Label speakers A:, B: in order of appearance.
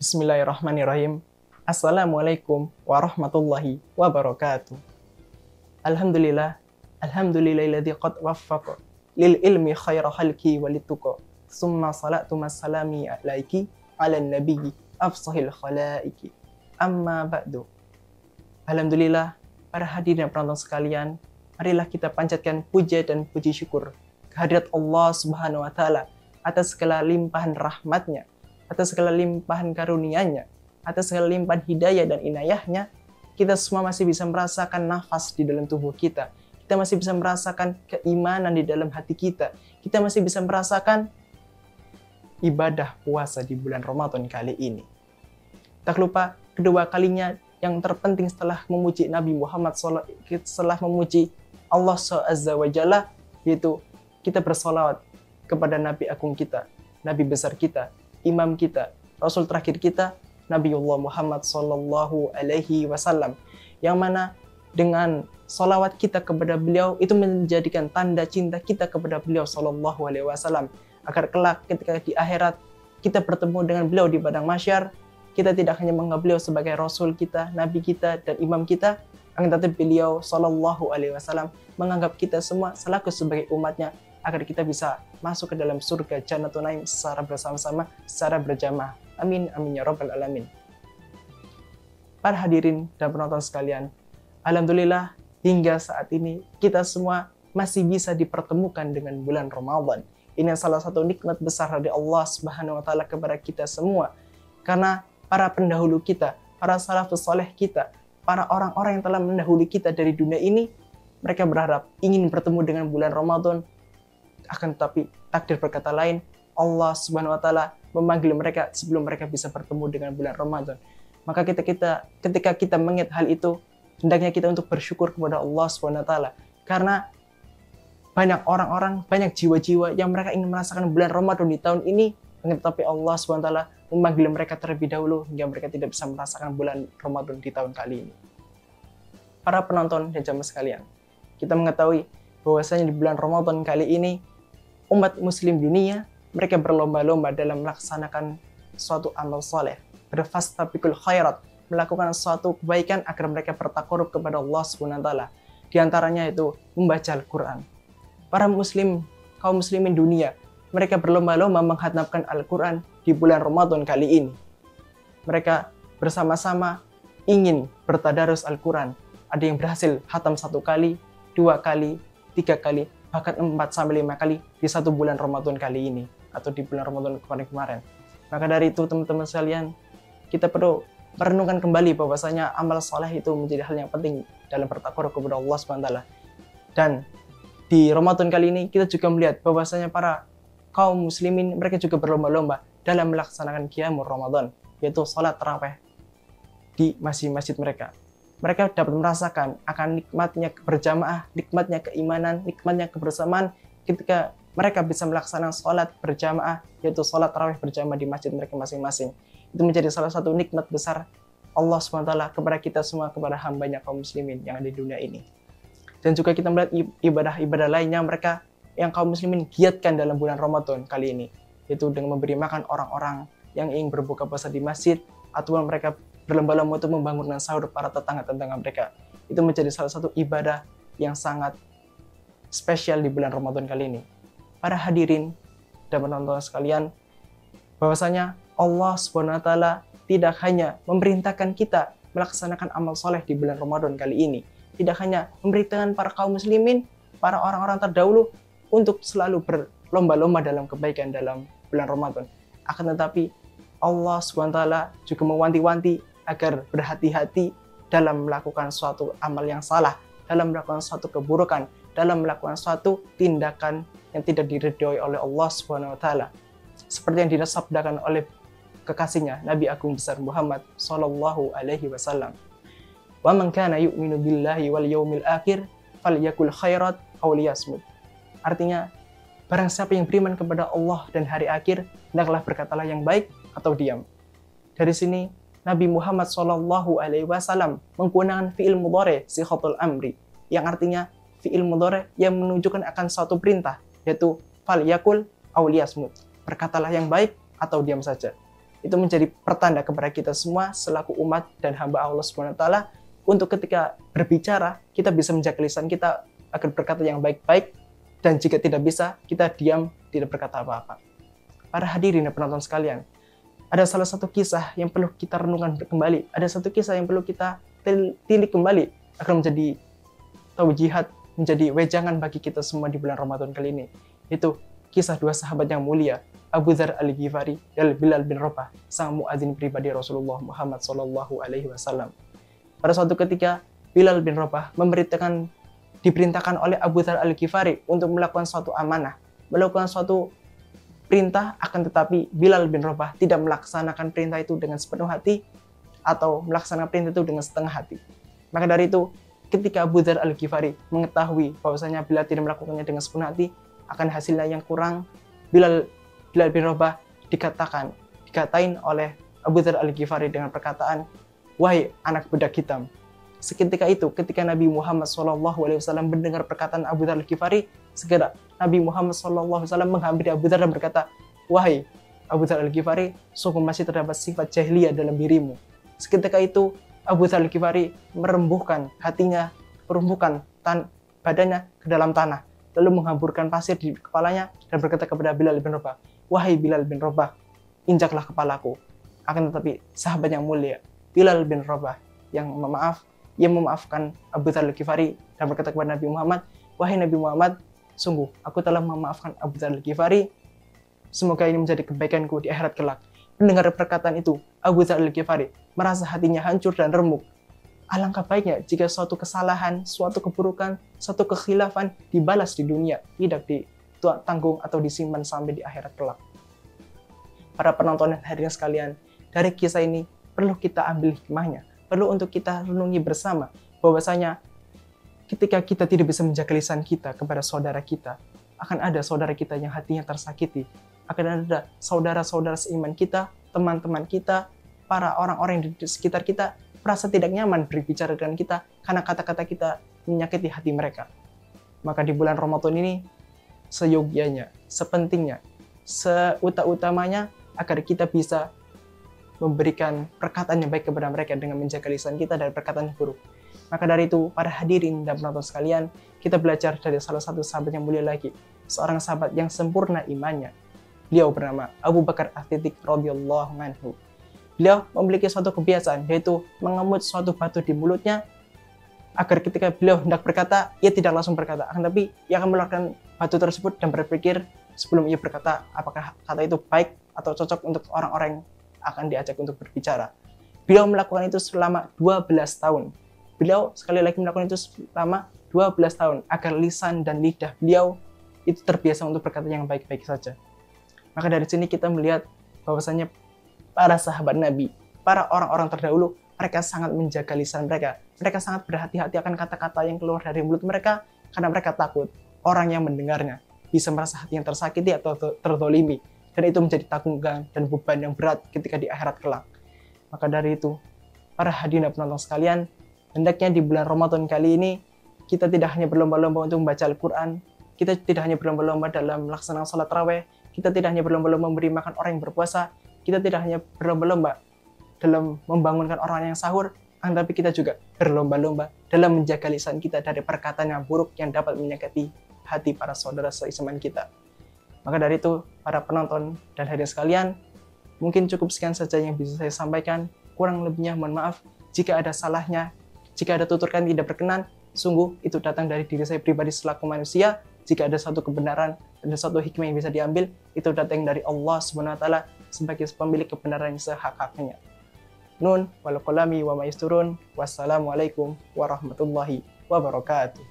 A: Bismillahirrahmanirrahim. Assalamualaikum warahmatullahi wabarakatuh. Alhamdulillah, alhamdulillahilladzi qad waffaqa lil ilmi khaira khalqi walituqa. Summa salatu massalami alaiki ala nabiyyi afsahil khalaiki. Amma ba'du. Alhamdulillah, para hadirin dan penonton sekalian, marilah kita panjatkan puja dan puji syukur kehadirat Allah Subhanahu wa taala atas segala limpahan rahmatnya, atas segala limpahan karunia-Nya, atas segala limpahan hidayah dan inayahnya. Kita semua masih bisa merasakan nafas di dalam tubuh kita. Kita masih bisa merasakan keimanan di dalam hati kita. Kita masih bisa merasakan ibadah puasa di bulan Ramadan kali ini. Tak lupa, kedua kalinya yang terpenting setelah memuji Nabi Muhammad SAW, setelah memuji Allah Azza wa Jalla, yaitu kita bersolawat kepada Nabi agung kita, Nabi besar kita, imam kita, Rasul terakhir kita, Nabiullah Muhammad Sallallahu Alaihi Wasallam, yang mana dengan solawat kita kepada beliau itu menjadikan tanda cinta kita kepada beliau Sallallahu Alaihi Wasallam, agar kelak ketika di akhirat kita bertemu dengan beliau di padang mahsyar, kita tidak hanya menganggap beliau sebagai Rasul kita, Nabi kita, dan imam kita, akan tetapi beliau Sallallahu Alaihi Wasallam menganggap kita semua selaku sebagai umatnya, agar kita bisa masuk ke dalam surga Jannatul Naim secara bersama-sama, secara berjamaah. Amin, amin ya rabbal alamin. Para hadirin dan penonton sekalian, alhamdulillah hingga saat ini kita semua masih bisa dipertemukan dengan bulan Ramadan. Ini salah satu nikmat besar dari Allah Subhanahu wa taala kepada kita semua. Karena para pendahulu kita, para salafus saleh kita, para orang-orang yang telah mendahului kita dari dunia ini, mereka berharap ingin bertemu dengan bulan Ramadan. Akan tetapi takdir berkata lain, Allah Subhanahu wa taala memanggil mereka sebelum mereka bisa bertemu dengan bulan Ramadan. Maka ketika kita mengingat hal itu, hendaknya kita untuk bersyukur kepada Allah Subhanahu wa taala, karena banyak orang-orang, banyak jiwa-jiwa yang mereka ingin merasakan bulan Ramadan di tahun ini, tetapi Allah Subhanahu wa taala memanggil mereka terlebih dahulu hingga mereka tidak bisa merasakan bulan Ramadan di tahun kali ini. Para penonton dan jamaah sekalian, kita mengetahui bahwasanya di bulan Ramadan kali ini umat muslim dunia mereka berlomba-lomba dalam melaksanakan suatu amal soleh, berfastabiqul khairat, melakukan suatu kebaikan agar mereka bertakarub kepada Allah Subhanahu wa taala. Di antaranya itu membaca Al-Qur'an. Para muslim, kaum muslimin dunia, mereka berlomba-lomba menghatmatan Al-Qur'an di bulan Ramadan kali ini. Mereka bersama-sama ingin bertadarus Al-Qur'an. Ada yang berhasil khatam 1 kali, 2 kali, 3 kali, bahkan 4-5 kali di satu bulan Ramadan kali ini, atau di bulan Ramadan kemarin. Maka dari itu teman-teman sekalian, kita perlu merenungkan kembali bahwasanya amal soleh itu menjadi hal yang penting dalam bertakarub kepada Allah SWT. Dan di Ramadan kali ini kita juga melihat bahwasanya para kaum muslimin mereka juga berlomba-lomba dalam melaksanakan qiyamul Ramadan, yaitu salat tarawih di masjid-masjid mereka. Mereka dapat merasakan akan nikmatnya berjamaah, nikmatnya keimanan, nikmatnya kebersamaan ketika mereka bisa melaksanakan sholat berjamaah, yaitu sholat tarawih berjamaah di masjid mereka masing-masing. Itu menjadi salah satu nikmat besar Allah SWT kepada kita semua, kepada hambanya kaum muslimin yang ada di dunia ini. Dan juga kita melihat ibadah-ibadah lainnya mereka yang kaum muslimin giatkan dalam bulan Ramadan kali ini, yaitu dengan memberi makan orang-orang yang ingin berbuka puasa di masjid, atau mereka berlomba-lomba untuk membangunkan sahur para tetangga-tetangga mereka. Itu menjadi salah satu ibadah yang sangat spesial di bulan Ramadan kali ini. Para hadirin dan penonton sekalian, bahwasanya Allah Subhanahu wa taala tidak hanya memerintahkan kita melaksanakan amal soleh di bulan Ramadan kali ini, tidak hanya memerintahkan para kaum muslimin, para orang-orang terdahulu untuk selalu berlomba-lomba dalam kebaikan dalam bulan Ramadan. Akan tetapi Allah Subhanahu wa taala juga mewanti-wanti agar berhati-hati dalam melakukan suatu amal yang salah, dalam melakukan suatu keburukan, dalam melakukan suatu tindakan yang tidak diridhoi oleh Allah Subhanahu wa taala. Seperti yang disabdakan oleh kekasihnya Nabi Agung besar Muhammad sallallahu alaihi wasallam. Wa man kana yu'minu billahi wal yaumil akhir falyakul khairat aw liyasmut. Artinya, barang siapa yang beriman kepada Allah dan hari akhir, hendaklah berkatalah yang baik atau diam. Dari sini Nabi Muhammad Shallallahu Alaihi Wasallam menggunakan fi'il mudhari sighatul amri, yang artinya fi'il mudhari yang menunjukkan akan suatu perintah, yaitu fal yakul aw liyasmut, berkatalah yang baik atau diam saja. Itu menjadi pertanda kepada kita semua selaku umat dan hamba Allah Subhanahu wa taala untuk ketika berbicara kita bisa menjaga lisan kita agar berkata yang baik-baik, dan jika tidak bisa kita diam, tidak berkata apa-apa. Para hadirin dan penonton sekalian, ada salah satu kisah yang perlu kita renungkan kembali, ada satu kisah yang perlu kita tilik kembali agar menjadi taujihat, menjadi wejangan bagi kita semua di bulan Ramadan kali ini. Itu kisah dua sahabat yang mulia, Abu Dzar Al-Ghifari dan Bilal bin Rabah, sang muadzin pribadi Rasulullah Muhammad SAW. Pada suatu ketika, Bilal bin Rabah diperintahkan oleh Abu Dzar Al-Ghifari untuk melakukan suatu amanah, melakukan suatu perintah, akan tetapi Bilal bin Rabah tidak melaksanakan perintah itu dengan sepenuh hati atau melaksanakan perintah itu dengan setengah hati. Maka dari itu, ketika Abu Dzar Al-Ghifari mengetahui bahwasanya Bilal tidak melakukannya dengan sepenuh hati, akan hasilnya yang kurang, Bilal bin Rabah dikatain oleh Abu Dzar Al-Ghifari dengan perkataan, "Wahai anak budak hitam." Seketika itu, ketika Nabi Muhammad SAW mendengar perkataan Abu Dzar Al-Ghifari, segera Nabi Muhammad SAW menghampiri Abu Dzar dan berkata, "Wahai Abu Dzar Al-Ghifari, sungguh masih terdapat sifat jahiliyah dalam dirimu." Seketika itu, Abu Dzar Al-Ghifari merembuhkan hatinya, badannya ke dalam tanah, lalu menghamburkan pasir di kepalanya dan berkata kepada Bilal bin Rabah, "Wahai Bilal bin Rabah, injaklah kepalaku." Akan tetapi sahabat yang mulia, Bilal bin Rabah yang memaafkan Abu Dzar Al-Ghifari dan berkata kepada Nabi Muhammad, "Wahai Nabi Muhammad, sungguh aku telah memaafkan Abu Dzar Al-Ghifari. Semoga ini menjadi kebaikanku di akhirat kelak." Mendengar perkataan itu, Abu Dzar Al-Ghifari merasa hatinya hancur dan remuk. Alangkah baiknya jika suatu kesalahan, suatu keburukan, suatu kekhilafan dibalas di dunia, tidak ditanggung atau disimpan sampai di akhirat kelak. Para penonton dan hadirin sekalian, dari kisah ini perlu kita ambil hikmahnya, perlu untuk kita renungi bersama bahwasanya ketika kita tidak bisa menjaga lisan kita kepada saudara kita, akan ada saudara kita yang hatinya tersakiti, akan ada saudara-saudara seiman kita, teman-teman kita, para orang-orang di sekitar kita merasa tidak nyaman berbicara dengan kita karena kata-kata kita menyakiti hati mereka. Maka di bulan Ramadan ini seyogyanya, sepentingnya, seutamanya agar kita bisa memberikan perkataan yang baik kepada mereka dengan menjaga lisan kita dari perkataan yang buruk. Maka dari itu, para hadirin dan penonton sekalian, kita belajar dari salah satu sahabat yang mulia lagi, seorang sahabat yang sempurna imannya. Beliau bernama Abu Bakar As-Siddiq radhiyallahu anhu. Beliau memiliki suatu kebiasaan, yaitu mengemut suatu batu di mulutnya, agar ketika beliau hendak berkata, ia tidak langsung berkata, akan tapi ia akan mengeluarkan batu tersebut dan berpikir sebelum ia berkata apakah kata itu baik atau cocok untuk orang-orang yang akan diajak untuk berbicara. Beliau melakukan itu selama 12 tahun. Beliau sekali lagi melakukan itu selama 12 tahun, agar lisan dan lidah beliau itu terbiasa untuk berkata yang baik-baik saja. Maka dari sini kita melihat bahwasanya para sahabat Nabi, para orang-orang terdahulu, mereka sangat menjaga lisan mereka. Mereka sangat berhati-hati akan kata-kata yang keluar dari mulut mereka, karena mereka takut orang yang mendengarnya bisa merasa hatinya tersakiti atau terzolimi. Dan itu menjadi tanggungan dan beban yang berat ketika di akhirat kelak. Maka dari itu, para hadirin dan penonton sekalian, hendaknya di bulan Ramadan kali ini, kita tidak hanya berlomba-lomba untuk membaca Al-Quran, kita tidak hanya berlomba-lomba dalam melaksanakan salat tarawih, kita tidak hanya berlomba-lomba memberi makan orang yang berpuasa, kita tidak hanya berlomba-lomba dalam membangunkan orang yang sahur, tapi kita juga berlomba-lomba dalam menjaga lisan kita dari perkataan yang buruk yang dapat menyakiti hati para saudara seiman kita. Maka dari itu, para penonton dan hadirin sekalian, mungkin cukup sekian saja yang bisa saya sampaikan. Kurang lebihnya mohon maaf jika ada salahnya, jika ada tuturkan tidak berkenan, sungguh itu datang dari diri saya pribadi selaku manusia. Jika ada satu kebenaran dan satu hikmah yang bisa diambil, itu datang dari Allah SWT sebagai pemilik kebenaran yang sehak-haknya. Nun wal qalami wa ma yasturun. Wassalamualaikum warahmatullahi wabarakatuh.